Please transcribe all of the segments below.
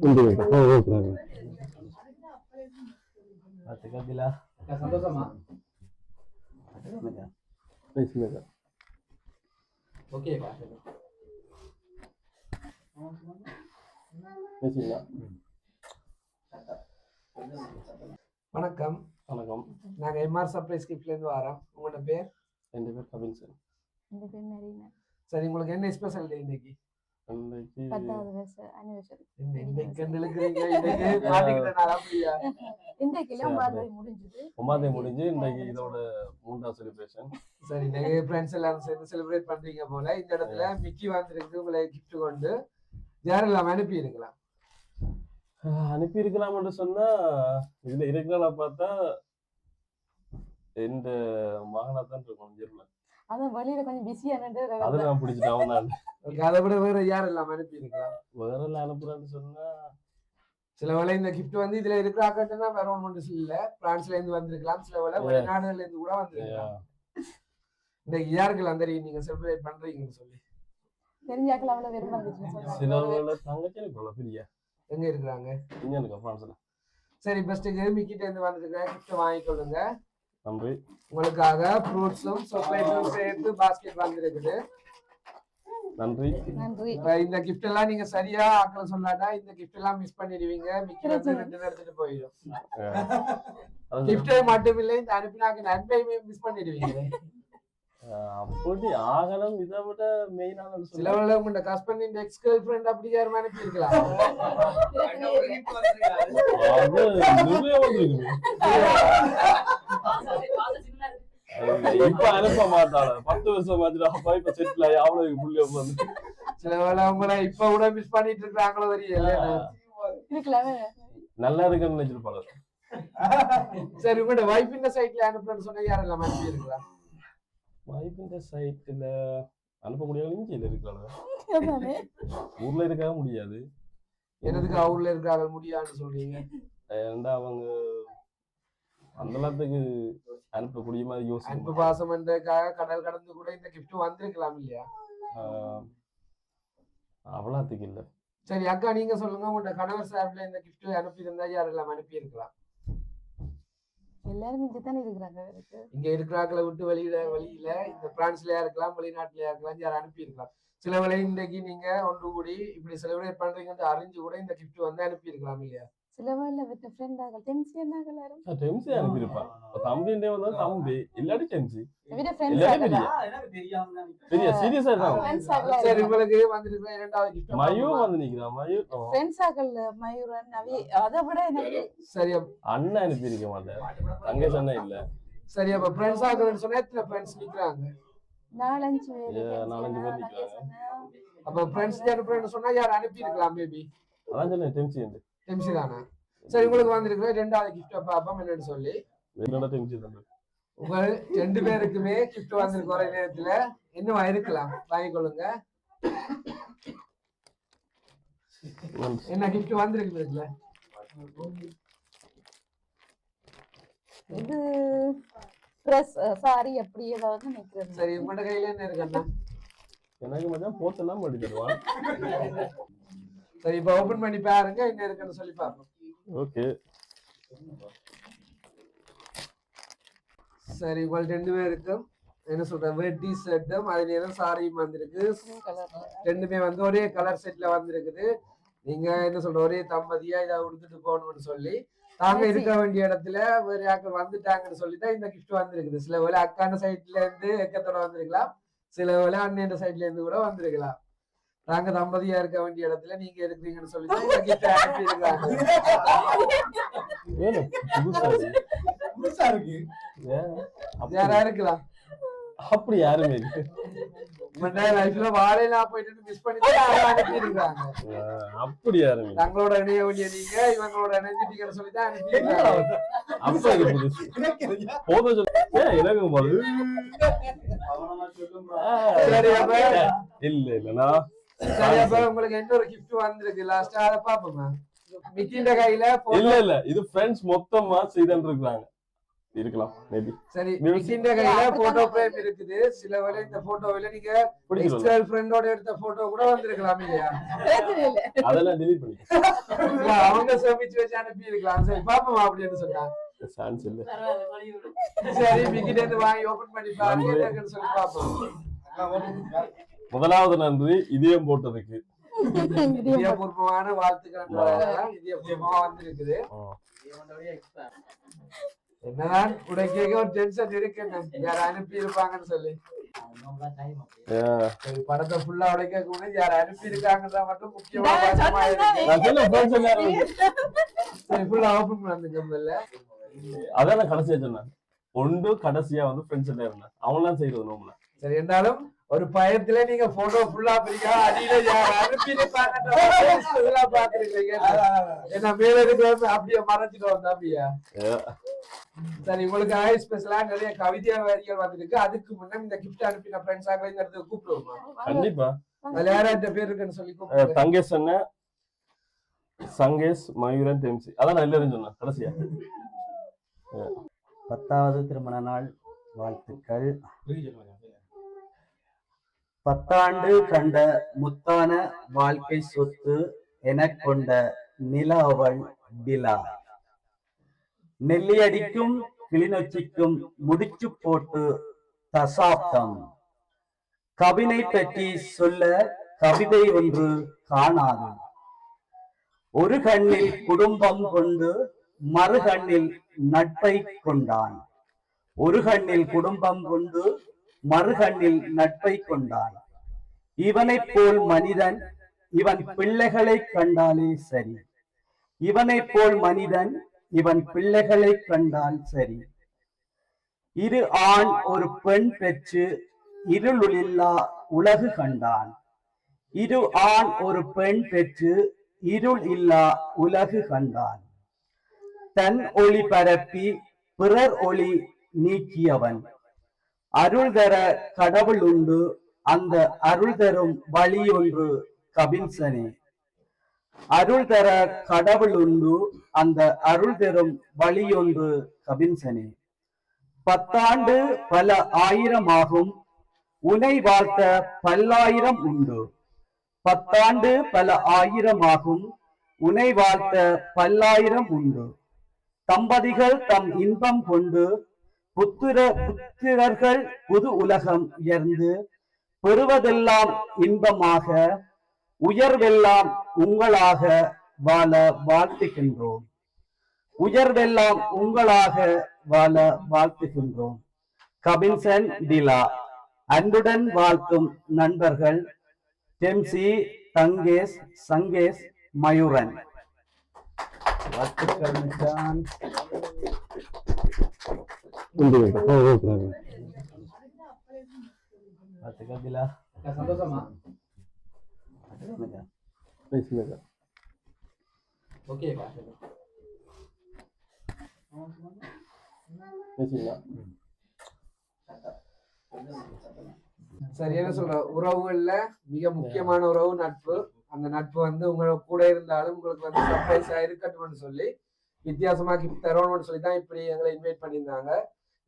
சந்தோஷமா ஓகேக்கா வணக்கம். வணக்கம். நாங்க எம்ஆர் சர்ப்ரைஸ் கிஃப்ட்ல இருந்து வரோம். உங்களோட பேர்? என் பேர் கபில் சார். என் பேர் மெரினா. சரி, உங்களுக்கு என்ன ஸ்பெஷல் டே இன்னைக்கு? இன்னைக்கு 10th anniversary. இன்னைக்கு கண்டுலுக்குறீங்க. இன்னைக்கு மாட்டிக்கிட்ட நாள் அப்படியா? இன்னைக்கு எல்லாம் முடிஞ்சது. ஒமாதே முடிஞ்சு இன்னைக்கு இதோட 3வது செலிப்ரேஷன். சரி, நிறைய ஃப்ரெண்ட்ஸ் எல்லாம் சேர்ந்து செலிப்ரேட் பண்றீங்க போல. இந்த இடத்துல மிக்கி வந்திருக்கு உங்களை கிஃப்ட் கொண்டு. யாரெல்லாம் அனுப்பி இருக்கலாம்? அனுப்பி இருக்கலாம்னு சொன்னா இதுல இருக்கிறத பார்த்தா இந்த மகனா தான் இருக்கும் ஜெர்மன். அதான் வழியில கொஞ்சம் பிஸியா அதை நான் பிடிச்சிட்டேன் நான். அதை விட வேற யாரெல்லாம் அனுப்பி இருக்கலாம்? வேற எல்லாம் அனுப்புறான்னு சொன்னா சில வேளை இந்த கிஃப்ட் வந்து இதுல இருக்கிற ஆக்கட்டுன்னா வேற ஒன்று இல்ல, பிரான்ஸ்ல இருந்து வந்திருக்கலாம், சில வேளை வெளிநாடுகள்ல இருந்து கூட வந்திருக்கலாம். இந்த யாருக்கெல்லாம் தெரியும் நீங்க செலிப்ரேட் பண்றீங்கன்னு சொல்லி? தெரிஞ்சாக்கள் அவ்வளவு விரும்ப வந்துச்சு. சில வேளை தங்கச்சி போல பிரியா எங்க இருக்கிறாங்க? இங்க இருக்கா பிரான்ஸ்ல. சரி, பெஸ்ட் மிக்கிட்ட இருந்து வந்திருக்க கிஃப்ட் வாங்கிக்கொள்ளுங்க. நன்றி. உங்களுக்காக ஃப்ரூட்ஸும் சாக்லேட்டும் சேர்த்து பாஸ்கெட் வந்திருக்குது. நன்றி. நன்றி. இந்த கிஃப்ட் எல்லாம் நீங்க சரியா ஆக்கல சொல்லாட்டா இந்த கிஃப்ட் எல்லாம் மிஸ் பண்ணிடுவீங்க. மிக்கி வந்து 2 எடுத்துட்டு போயிடும். கிஃப்ட் மட்டும் இல்லை, இந்த அனுப்பினாக்க நன்மையுமே மிஸ் பண்ணிடுவீங்க. அப்படி ஆகணும். இதை விட மெயினான சில வேளை உங்க ஹஸ்பண்ட் எக்ஸ் கேர்ள் ஃப்ரெண்ட் அப்படி யாரும் அனுப்பி இருக்கலாம். இப்ப அனுப்ப மாட்டாள 10 வருஷம் ஆச்சுடா இப்ப செட்டில் ஆகி அவ்வளவு புள்ளி வந்து சில வேளை உங்களை இப்ப கூட மிஸ் பண்ணிட்டு இருக்காங்களோ தெரியல. நல்லா இருக்குன்னு நினைச்சிருப்பாங்க. சரி, உங்களோட வைஃப் இந்த சைட்ல அனுப்புறேன்னு சொன்னா யாரெல்லாம் அனுப்பி இருக்கலாம்? வைஃப் இந்த சைட்ல அனுப்ப முடியாது. இஞ்சியில இருக்காங்க, ஊர்ல இருக்க முடியாது. எனதுக்கு ஊர்ல இருக்காங்க முடியாதுன்னு சொல்றீங்க? ஏன்டா அவங்க அந்த நேரத்துக்கு அனுப்பக்கூடிய மாதிரி யோசிச்சு அன்பு பாசம் என்றதுக்காக கடல் கடந்து கூட இந்த கிஃப்ட் வந்திருக்கலாம் இல்லையா? அவ்வளோத்துக்கு இல்ல. சரி அக்கா, நீங்க சொல்லுங்க, உங்களோட கணவர் சார்பில் இந்த கிஃப்ட் அனுப்பி இருந்தா யாரெல்லாம் அனுப்பி இருக்கலாம்? எல்லாரும் இங்கதான் இருக்கிறாங்க. இங்க இருக்கிறாக்களை விட்டு வழியில இந்த பிரான்ஸ்லயா இருக்கலாம், வெளிநாட்டுலயா இருக்கலாம், யாரும் அனுப்பி இருக்கலாம். சில வேளை இன்றைக்கு நீங்க ஒன்று கூடி இப்படி செலிப்ரேட் பண்றீங்கன்னு அறிஞ்சு கூட இந்த கிஃப்ட் வந்து அனுப்பி இருக்கலாம் இல்லையா? சில வேளை விட்ட ஃப்ரெண்ட் ஆகல டெம்சி என்னாகல டெம்சி அனுப்பியிருப்பான். தம்பின்றே வந்தா தம்பி இல்லாட்டி டெம்சி விட ஃப்ரெண்ட்ஸ் ஆகல பெரிய சீரியஸா இருக்காங்க. சரி, உங்களுக்கு வந்திருக்கிற 2வது கிஃப்ட் மயூர் வந்து நிக்கிறா. மயூர் ஃப்ரெண்ட்ஸ் ஆகல. மயூரன் நவி அத விட எனக்கு சரி அண்ணா அனுப்பி இருக்க மாட்டேன். அங்கே சொன்ன இல்ல. சரி, அப்ப ஃப்ரெண்ட்ஸ் ஆகலன்னு சொன்னா எத்தனை ஃப்ரெண்ட்ஸ் நிக்கிறாங்க? 4-5 பேர் நிக்கிறாங்க. அப்ப ஃப்ரெண்ட்ஸ் அனுப்புறேன்னு சொன்னா யார் அனுப்பி இருக்கலாம்? மேபி அதான் சொன்னேன் டெம்சி என்று. டெம்சி தானா? சரி, உங்களுக்கு வந்திருக்கிற 2வது கிஃப்ட் பாப்போம் என்னன்னு சொல்லி. என்னோட டெம்சி தான். உங்க 2 பேருக்குமே கிஃப்ட் வந்திருக்க ஒரே நேரத்துல என்னவா இருக்கலாம்? வாங்கிக்கொள்ளுங்க. என்ன கிஃப்ட் வந்திருக்கு இதுல? இது பிரஸ் சாரி அப்படி ஏதாவது நிக்கிறது. சரி, உங்க கையில என்ன இருக்குன்னா? எனக்கு மட்டும் போட்டெல்லாம் பண்ணி தருவான். சரி, இப்ப ஓபன் பண்ணி பாருங்க என்ன இருக்குன்னு சொல்லி பாப்போம். ஓகே. சரி, உங்கள் 2 பேருக்கும் என்ன சொல்ற வேட்டி ஷர்ட்டும் அது நேரம் சாரியும் வந்திருக்கு. 2மே வந்து ஒரே கலர் செட்ல வந்திருக்குது. நீங்க என்ன சொல்ற ஒரே தம்பதியா இதை உடுத்துட்டு போகணும்னு சொல்லி தாங்க இருக்க வேண்டிய இடத்துல வேற யாக்கள் வந்துட்டாங்கன்னு சொல்லிதான் இந்த கிஃப்ட் வந்திருக்குது. சில வேளை அக்கான சைட்ல இருந்து எக்கத்தோட வந்திருக்கலாம், சில வேளை அண்ணன் சைட்ல இருந்து கூட வந்திருக்கலாம். நாங்க தம்பதியா இருக்க வேண்டிய இடத்துல நீங்க இருக்கிறீங்கன்னு சொல்லிதான் இந்த கிஃப்ட் அனுப்பி இருக்காங்க. யாரா இருக்கலாம்? அப்படி யாருமே லைஃப்ல வாழையில போயிட்டு மிஸ் பண்ணி அனுப்பி இருக்காங்க. அப்படி யாருமே தங்களோட இணைய வேண்டிய நீங்க இவங்களோட இணைஞ்சிட்டீங்கன்னு சொல்லிதான் அனுப்பி இருக்காங்க. இல்ல இல்லனா சரி, அப்ப உங்களுக்கு இன்னொரு கிஃப்ட் வந்திருக்கு. லாஸ்டா அத பாப்போமா? மிக்கிண்ட கையில இல்ல இல்ல இது ஃப்ரெண்ட்ஸ் மொத்தமா செய்தன் இருக்காங்க. இருக்கலாம் மேபி. சரி, Music. இந்த கையில போட்டோ பிரேம் இருக்குது. சில வேளை இந்த போட்டோவில நீங்க பிடிச்சிருக்கோம். எக்ஸ் கேர்ள் ஃப்ரெண்டோட எடுத்த போட்டோ கூட வந்திருக்கலாம் இல்லையா? அதெல்லாம் delete பண்ணி. இல்ல, அவங்க சேமிச்சு வச்சு அனுப்பி இருக்கலாம். சரி பாப்போம் அப்படின்னு சொன்னாங்க. சான்ஸ் இல்ல. சரி, மிக்கிட்ட இருந்து வாங்கி ஓபன் பண்ணி பாருங்க என்னன்னு சொல்லி பாப்போம். முதலாவது நன்றி இதயம் போட்டதுக்கு. இதயபூர்வமான வாழ்த்துக்கள். இதயபூர்வமா வந்திருக்குது. என்னதான் உடைக்க ஒரு டென்ஷன் இருக்கு, யார் அனுப்பி இருப்பாங்கன்னு சொல்லி. படத்தை ஃபுல்லா உடைக்க கூட யார் அனுப்பி இருக்காங்கன்றத மட்டும் முக்கியமா ஃபுல்லா ஓபன் பண்ணுங்க. அதான் நான் கடைசியா சொன்னேன். ஒன்று கடைசியா வந்து ஃப்ரெண்ட்ஸ் எல்லாம் இருந்தேன். அவங்களாம் செய்யறது நோம்பல. சரி, என்றாலும் ஒரு பயத்துல நீங்க போட்டோ ஃபுல்லா பிடிக்க அடியில யார் அனுப்பி இருப்பாங்கன்றத பாத்துருக்கீங்க. ஏன்னா மேல இருக்கிற அப்படியே மறைச்சிட்டு வந்தா அப்படியா. சரி, உங்களுக்காக ஸ்பெஷலா நிறைய கவிதை வரிகள் வந்திருக்கு. அதுக்கு முன்ன இந்த கிஃப்ட் அனுப்பின ஃப்ரெண்ட்ஸ் ஆக இந்த இடத்துக்கு கூப்பிடுவோமா? கண்டிப்பா. அதுல யாராட்ட பேர் இருக்குன்னு சொல்லி கூப்பிடுங்க. தங்கேஷ் அண்ணன், சங்கேஷ், மயூரன், டெம்சி. அதான் நான் எல்லாரும் சொன்னேன் கடைசியா. 10வது திருமண நாள் வாழ்த்துக்கள். 10 ஆண்டு கண்ட முத்தான வாழ்க்கை சொத்து எனக் கொண்ட நிலவள் டிலா. நெல்லியடிக்கும் கிளிநொச்சிக்கும் முடிச்சு போட்டு தசாப்தம். கவினை பற்றி சொல்ல கவிதை ஒன்று காணாது. ஒரு கண்ணில் குடும்பம் கொண்டு மறு கண்ணில் நட்பை கொண்டான். ஒரு கண்ணில் குடும்பம் கொண்டு மறு கண்ணில் நட்பை கொண்டான். இவனைப் போல் மனிதன் இவன் பிள்ளைகளை கண்டாலே சரி. இவனைப் போல் மனிதன் இவன் பிள்ளைகளை கண்டால் சரி. இரு ஆண் ஒரு பெண் பெற்று இருளில்லா உலகு கண்டான். இரு ஆண் ஒரு பெண் பெற்று இருள் இல்லா உலகு கண்டான். தன் ஒளி பரப்பி பிறர் ஒளி நீக்கியவன். அருள் தர கடவுள் உண்டு, அந்த அருள் தரும் வழி ஒன்று கபின்சனே. அருள் தர கடவுள் உண்டு, அந்த அருள் தரும் வழி ஒன்று கபின்சனே. 10 ஆண்டு பல ஆயிரமாகும், உனை வாழ்த்த பல்லாயிரம் உண்டு. 10 ஆண்டு பல ஆயிரமாகும், உனை வாழ்த்த பல்லாயிரம் உண்டு. தம்பதிகள் தம் இன்பம் கொண்டு புத்திரர்கள் புது உலகம் உயர்ந்து பெறுவதெல்லாம் இன்பமாக உயர்வெல்லாம் உங்களாக வாழ வாழ்த்துகின்றோம். உயர்வெல்லாம் உங்களாக வாழ வாழ்த்துகின்றோம். கபின்சன் டிலா. அன்புடன் வாழ்த்தும் நண்பர்கள் டெம்சி, தங்கேஷ், சங்கேஷ், மயூரன். வாழ்த்துக்கள் மச்சான். வாழ்த்துக்கள் டிலா. சந்தோஷமா? ஓகே. சரி, என்ன சொல்ற, உறவுகள்ல மிக முக்கியமான உறவு நட்பு. அந்த நட்பு வந்து உங்களோட கூட இருந்தாலும் உங்களுக்கு வந்து சர்ப்ரைஸா இருக்கட்டும்னு சொல்லி வித்தியாசமா கிஃப்ட் தரோம்னு சொல்லி தான் இப்படி எங்களை இன்வைட் பண்ணியிருந்தாங்க.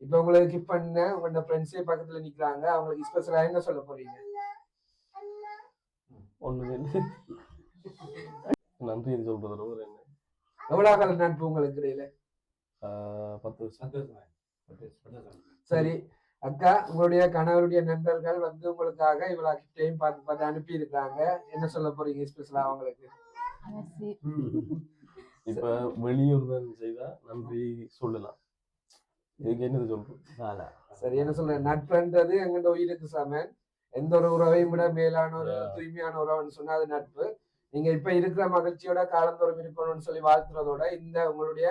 இப்ப உங்களுக்கு கிஃப்ட் பண்ண உங்களோட ஃப்ரெண்ட்ஸே பக்கத்துல நிக்கிறாங்க. அவங்களுக்கு ஸ்பெஷலா என்ன சொல்ல போறீங்க? நன்றி சொல்றது. எவ்வளவு கால நட்பு உங்களுக்கு இடையில? 10 வருஷம். சரி அக்கா, உங்களுடைய கணவருடைய நண்பர்கள் வந்து உங்களுக்காக இவ்வளவு கிஃப்டையும் பார்த்து பார்த்து அனுப்பி இருக்காங்க. என்ன சொல்ல போறீங்க ஸ்பெஷலா அவங்களுக்கு? இப்ப வெளியூர் தான் செய்தா நன்றி சொல்லலாம். இதுக்கு என்னது சொல்றோம்? சரி, என்ன சொல்ற, நட்புன்றது எங்கள்ட உயிருக்கு சமன். எந்த ஒரு உறவையும் விட மேலான ஒரு தூய்மையான உறவுன்னு சொன்னா அது நட்பு. நீங்க இப்ப இருக்கிற மகிழ்ச்சியோட காலந்தோறும் இருக்கணும்னு சொல்லி வாழ்த்துறதோட இந்த உங்களுடைய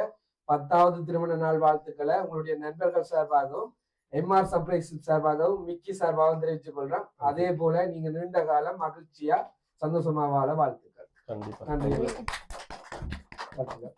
10வது திருமண நாள் வாழ்த்துக்களை உங்களுடைய நண்பர்கள் சார்பாகவும் எம்ஆர் சர்ப்ரைஸ் சார்பாகவும் மிக்கி சார்பாகவும் தெரிவித்துக் கொள்றோம். அதே போல நீங்க நீண்ட காலம் மகிழ்ச்சியா சந்தோஷமா வாழ வாழ்த்துக்கள். கண்டிப்பா. நன்றி. வாழ்த்துக்கள்.